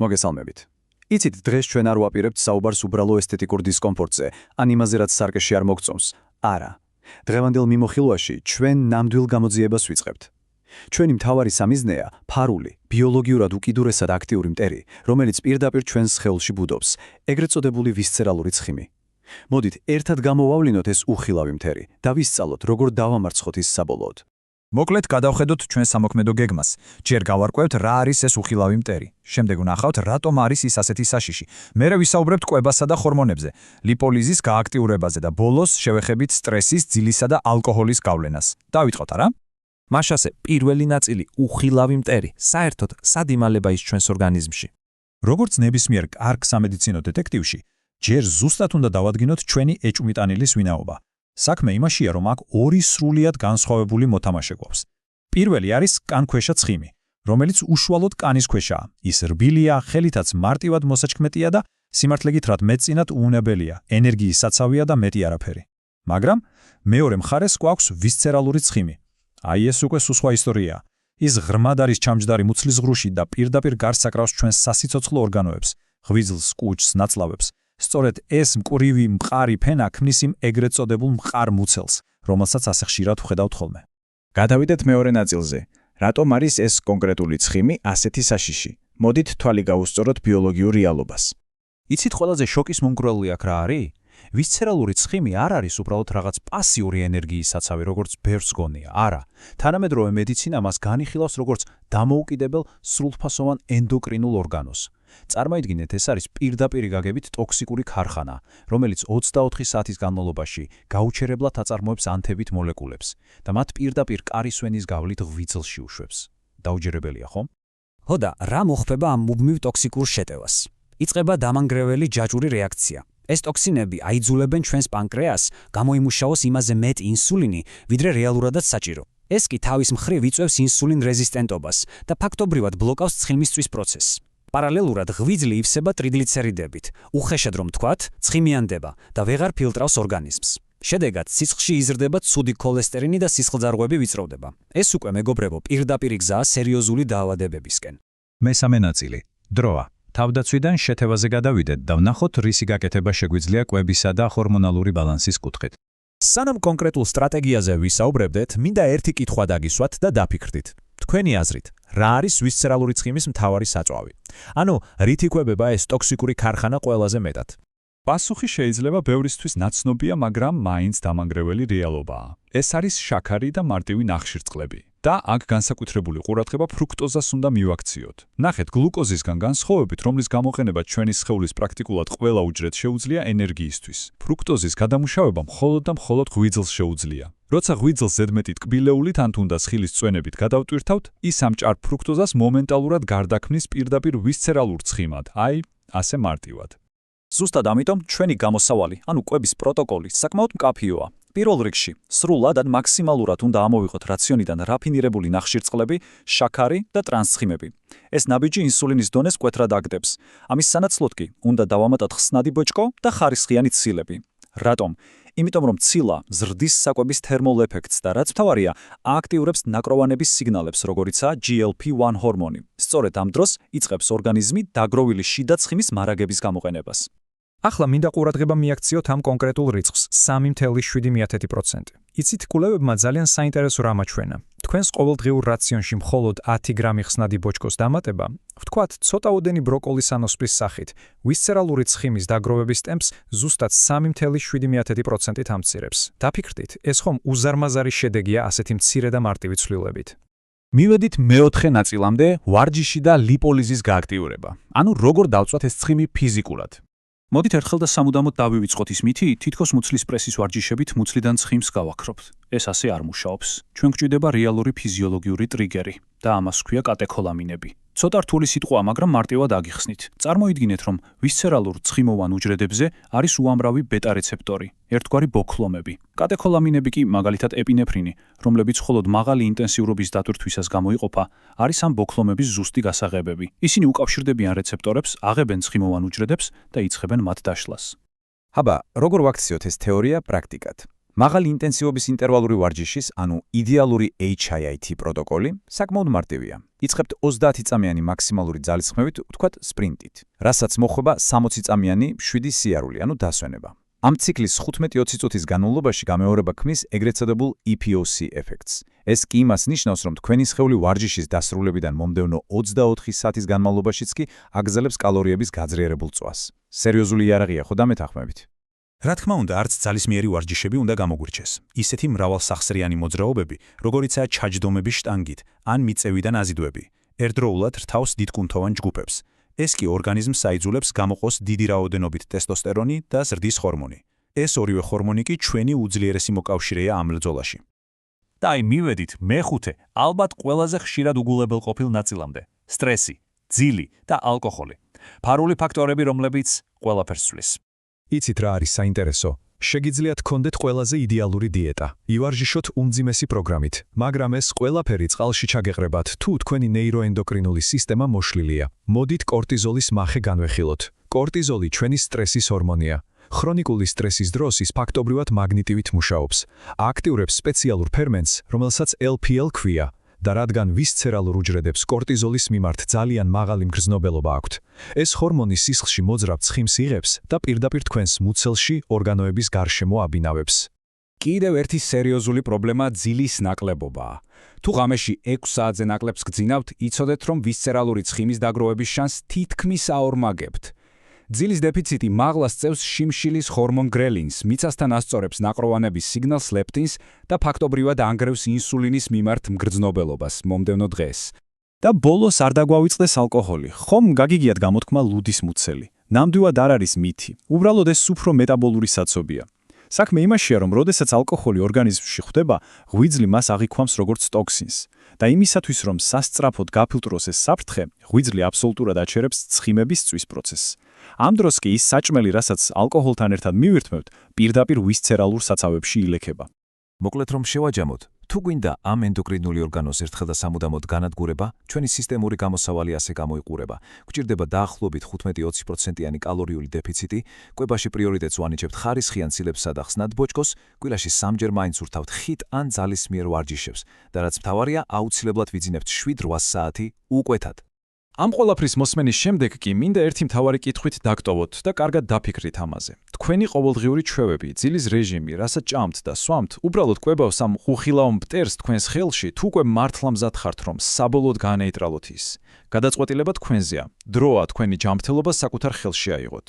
მოგესალმებით. იცით, დღეს ჩვენ არ ვაპირებთ საუბარს უბრალო ესთეტიკურ დისკომფორტზე, ან იმაზე, რაც სარკეში არ მოგწონს. არა. დღევანდელ მიმოხილვაში ჩვენ ნამდვილ გამოძიებას ვიწყებთ. ჩვენი მთავარი სამიზნეა ფარული, ბიოლოგიურად უკიდურესად აქტიური მტერი, რომელიც პირდაპირ ჩვენს სხეულში ბუდობს, ეგრეთ წოდებული ვისცერალური ცხიმი. მოდით, ერთად გამოვავლინოთ ეს უხილავი მტერი და ვისწავლოთ, როგორ დავამარცხოთ ის საბოლოოდ. მოკლედ გადავხედოთ ჩვენ სამოქმედო გეგმას. ჯერ გავარკვევთ რა არის ეს უხილავი მტერი. შემდეგ ვნახავთ რატომ არის ის ასეთი საშიში. მერე ვისაუბრებთ კვებასა და ჰორმონებზე, ლიპოლიზის გააქტიურებაზე და ბოლოს შევეხებით სტრესის, ძილისა და ალკოჰოლის გავლენას. დავიწყოთ არა? მაშასე პირველი ნაწილი უხილავი მტერი საერთოდ სად იმალება ის ჩვენს ორგანიზმში. როგორც ნებისმიერ კარგ სამედიცინო დეტექტივში, ჯერ ზუსტად უნდა დავადგინოთ ჩვენი ეჭვმიტანილის ვინაობა. საქმე იმაშია, რომ აქ ორი სრულიად განსხვავებული მოთამაშე გვაქვს. პირველი არის კანქვეშა ცხიმი, რომელიც უშუალოდ კანის ქვეშაა. ის რბილია, ხელითაც მარტივად მოსაჩქმეტია და სიმართლე გითხრათ მეტწინათ უუნებელია, ენერგიის საცავია და მეტი არაფერი. მაგრამ მეორე მხარეს გვაქვს ვისცერალური ცხიმი. აი ეს უკვე სხვა ისტორიაა. ის ღრმად არის ჩამჯდარი მუცლის ღრუში და პირდაპირ გარს აკრავს ჩვენს სასიცოცხლო ორგანოებს, ღვიძლს, კუჭს, ნაწლავებს. სწორედ ეს მკვრივი მყარი ფენა ქმნის იმ ეგრეთ წოდებულ მყარ მუცელს, რომელსაც ასე ხშირად ვხედავთ ხოლმე. გადავიდეთ მეორე ნაწილზე. რატომ არის ეს კონკრეტული ცხიმი ასეთი საშიში? მოდით თვალი გავუსწოროთ ბიოლოგიურ რეალობას. იცით ყველაზე შოკის მომგვრელი აქ რა არის? ვისცერალური ცხიმი არ არის უბრალოდ რაღაც პასიური ენერგიის საცავი, როგორც ბევრს გონია. არა, თანამედროვე მედიცინა მას განიხილავს როგორც დამოუკიდებელ სრულფასოვან ენდოკრინულ ორგანოს. წარმოიდგინეთ, ეს არის პირდაპირი გაგებით ტოქსიკური ქარხანა, რომელიც 24 საათის განმავლობაში გაუჩერებლად აწარმოებს ანთებით მოლეკულებს და მათ პირდაპირ კარის ვენის გავლით ღვიძლში უშვებს. დაუჯერებელია, ხომ? ხო და რა მოხდება ამ მუდმივ ტოქსიკურ შეტევას? იწყება დამანგრეველი ჯაჭვური რეაქცია. ეს ტოქსინები აიძულებენ ჩვენს პანკრეას გამოიმუშაოს იმაზე მეტ ინსულინი, ვიდრე რეალურადაც საჭირო. ეს კი თავის მხრივ იწვევს ინსულინ რეზისტენტობას და ფაქტობრივად ბლოკავს ცხიმისწვის პროცესს. პარალელურად ღვიძლი ივსება ტრიგლიცერიდებით, უხეშად რომ თქვათ, ცხიმიანდება და ვეღარ ფილტრავს ორგანიზმს. შედეგად სისხლში იზრდება ცუდი ქოლესტერინი და სისხლძარღვები ვიწროვდება. ეს უკვე მეგობრებო პირდაპირ გზაა სერიოზული დაავადებებისკენ. მესამე ნაწილი. დროა. თავდაცვიდან შეთევაზე გადავიდეთ და ვნახოთ რისი გაკეთება შეგვიძლია კვებისა და ჰორმონალური ბალანსის კუთხით. სანამ კონკრეტულ სტრატეგიაზე ვისაუბრებდეთ, მინდა ერთი კითხვა დაგისვათ და დაფიქრდით. თქვენი აზრით, რა არის ვისცერალური ცხიმის მთავარი საწვავი? ანუ, რით იკვებება ეს ტოქსიკური ქარხანა ყველაზე მეტად? პასუხი შეიძლება ბევრისთვის ნაცნობია, მაგრამ მაინც დამანგრეველი რეალობაა. ეს არის შაქარი და მარტივი ნახშირწყლები. და აქ განსაკუთრებული ყურადღება ფრუქტოზას უნდა მივაქციოთ. ნახეთ, გლუკოზისგან განსხვავებით, რომლის გამოყენება ჩვენი სხეულის პრაქტიკულად ყველა უჯრედს შეუძლია ენერგიისთვის. ფრუქტოზის გადამუშავება მხოლოდ და მხოლოდ ღვიძლს შეუძლია. როცა ღვიძლს ზედმეტი ტკბილეულით ან თუნდაც ხილის წვენებით გადავტვირთავთ, ის ამ ჭარ ფრუქტოზას მომენტალურად გარდაქმნის პირდაპირ ვისცერალურ ცხიმად, აი, ასე მარტივად. ზუსტად ამიტომ ჩვენი გამოსავალი, ანუ კვების პროტოკოლი საკმაოდ მკაფიოა. პირველ რიგში, სრულად ან მაქსიმალურად უნდა ამოვიღოთ რაციონიდან რაფინირებული ნახშირწყლები, შაქარი და ტრანსცხიმები. ეს ნაბიჯი ინსულინის დონეს მკვეთრად აგდებს. ამის სანაცვლოდ კი უნდა დავამატოთ ხსნადი ბოჭკო და ხარისხიანი ცილები. რატომ? იმიტომ რომ ცილა ზრდის საკვების თერმულ ეფექტს და რაც მთავარია, აქტიურებს ნაკროვანების სიგნალებს, როგორიცაა GLP-1 ჰორმონი. სწორედ ამ დროს იწყებს ორგანიზმი დაგროვილი შიდა ცხიმის მარაგების გამოყენებას. ახლა მინდა ყურადღება მიაქციოთ ამ კონკრეტულ რიცხვს 3.7%. იცით, კვლევებმა ძალიან საინტერესო რამ აჩვენა. თქვენს ყოველდღიურ რაციონში მხოლოდ 10 გრამი ხსნადი ბოჭკოს დამატება, ვთქვათ, ცოტაოდენი ბროკოლის ან ოსპრის სახით, ვისცერალური ცხიმის დაგროვების ტემპს ზუსტად 3.7%-ით ამცირებს. დაფიქრდით, ეს ხომ უზარმაზარი შედეგია ასეთი მცირე და მარტივი ცვლილებით. მივედით მეოთხე ნაწილამდე, ვარჯიში და ლიპოლიზის გააქტიურება. ანუ როგორ დავწვათ ეს ცხიმი ფიზიკურად? მოდით ერთხელ და სამუდამოდ დავივიწყოთ ის მითი, თითქოს მუცლის პრესის ვარჯიშებით მუცლიდან ცხიმს გავაქრობთ. ეს ასე არ მუშაობს. ჩვენ გვჭირდება რეალური ფიზიოლოგიური ტრიგერი და ამას ქვია კატეხოლამინები. ცოტა რთული სიტყვა, მაგრამ მარტივად აგიხსნით. წარმოიდგინეთ, რომ ვისცერალურ ცხიმოვან უჯრედებზე არის უამრავი ბეტა რეცეპტორი, ერთგვარი ბოქლომები. კატეხოლამინები კი, მაგალითად ეპინეფრინი, რომლებიც მხოლოდ მაღალი ინტენსიურობის დატვირთვისას გამოიყოფა, არის ამ ბოქლომების ზუსტი გასაღებები. ისინი უკავშირდებიან რეცეპტორებს, აღებენ ცხიმოვან უჯრედებს და იწყებენ მათ დაშლას. აბა, როგორ ვაქციოთ ეს თეორია პრაქტიკად? მაღალი ინტენსივობის ინტერვალური ვარჯიშის, ანუ იდეალური HIIT პროტოკოლი საკმაოდ მარტივია. იწყებთ 30 წამიანი მაქსიმალური ძალისხმევით, ვთქვათ სპრინტით, რასაც მოხვება 60 წამიანი 7 სიარული, ანუ დასვენება. ამ ციკლის 15-20 წუთის განმავლობაში გამეორება ქმნის ეგრეთ წოდებულ EPOC ეფექტს. ეს კი იმას ნიშნავს, რომ თქვენი სხეული ვარჯიშის დასრულებიდან მომდევნო 24 საათის განმავლობაშიც კი აგზელებს კალორიების გაძლიერებულ წვას. სერიოზული იარაღია, ხო დამეთანხმებით? რა თქმა უნდა, არც ძალისმიერი ვარჯიშები უნდა გამოგვირჩეს. ისეთი მრავალსახსრიანი მოძრაობები, როგორიცაა ჩაჯდომები შტანგით ან მიწევიდან აზიდვები, ერთდროულად რთავს დიდკუნთოვან ჯგუფებს. ეს კი ორგანიზმს აიძულებს გამოყოს დიდი რაოდენობით ტესტოსტერონი და ზრდის ჰორმონი. ეს ორივე ჰორმონი კი ჩვენი უძლიერესი მოკავშირეა ამ ბრძოლაში. და აი მივედით მეხუთე, ალბათ ყველაზე ხშირად უგულებელ ყოფილ ნაწილამდე: სტრესი, ძილი და ალკოჰოლი. ფარული ფაქტორები, რომლებიც ყველაფერს ცვლის. იცით რა არის საინტერესო? შეგიძლიათ გქონდეთ ყველაზე იდეალური დიეტა, ივარჯიშოთ უმძიმესი პროგრამით, მაგრამ ეს ყველაფერი წყალში ჩაგეყრებათ, თუ თქვენი ნეიროენდოკრინული სისტემა მოშლილია. მოდით კორტიზოლის მახე განვეხილოთ. კორტიზოლი ჩვენი სტრესის ჰორმონია. ქრონიკული სტრესის დროს ის ფაქტობრივად მაგნიტივით მუშაობს. აქტიურებს სპეციალურ ფერმენტს, რომელსაც LPL ქვია. და რადგან ვისცერალურ უჯრედებს კორტიზოლის მიმართ ძალიან მაღალი მგრძნობელობა აქვთ, ეს ჰორმონი სისხლში მოძრავ ცხიმს იღებს და პირდაპირ თქვენს მუცელში ორგანოების გარშემო აბინავებს. კიდევ ერთი სერიოზული პრობლემა ძილის ნაკლებობაა. თუ ღამეში 6 საათზე ნაკლებს გძინავთ, იცოდეთ, რომ ვისცერალური ცხიმის დაგროვების შანსს თითქმის აორმაგებთ. ძილის დეფიციტი მაღლა სწევს შიმშილის ჰორმონ გრელინს, მიწასთან ასწორებს ნაყროვანების სიგნალს ლეპტინს და ფაქტობრივად ანგრევს ინსულინის მიმართ მგრძნობელობას მომდევნო დღეს. და ბოლოს არ დაგვავიწყდეს ალკოჰოლი. ხომ გაგიგიათ გამოთქმა ლუდის მუცელი. ნამდვილად არ არის მითი. უბრალოდ ეს უფრო მეტაბოლური საცობია. საქმე იმაშია, რომ როდესაც ალკოჰოლი ორგანიზმში ხვდება, ღვიძლი მას აღიქვამს როგორც ტოქსინს. და იმისათვის, რომ სასწრაფოდ გაფილტროს ეს საფრთხე, ღვიძლი აბსოლუტურად აჩერებს ცხიმების წვის პროცესს. ამ დროს კი ის საჭმელი, რასაც ალკოჰოლთან ერთად მივირთმევთ, პირდაპირ ვისცერალურ საცავებში ილექება. მოკლედ რომ შევაჯამოთ, თუ გვინდა ამ ენდოკრინული ორგანოს ერთხელ და სამუდამოდ განადგურება, ჩვენი სისტემური გამოსავალი ასე გამოიყურება. გვჭირდება დაახლოებით 15-20%-იანი კალორიული დეფიციტი, კვებაში პრიორიტეტს ვანიჭებთ ხარისხიან ცილებსა და ხსნად ბოჭკოს, კვირაში 3 ჯერ მაინც ურთავთ ხით ან ძალისმიერ ვარჯიშებს და რაც მთავარია, აუცილებლად ვიძინებთ 7-8 საათი უკვეთად. ამ ყველაფრის მოსმენის შემდეგ კი მინდა ერთი მთავარი კითხვით დაგტოვოთ და კარგად დაფიქრით ამაზე. თქვენი ყოველდღიური ჩვევები, ძილის რეჟიმი, რასაც ჭამთ და სვამთ, უბრალოდ კვებავს ამ ხუხილაო მტერს თქვენს ხელში, თუ უკვე მართლა მზად ხართ, რომ საბოლოოდ განეიტრალოთ ის. გადაწყვეტილება თქვენზეა. დროა თქვენი ჯანმრთელობა საკუთარ ხელში აიღოთ.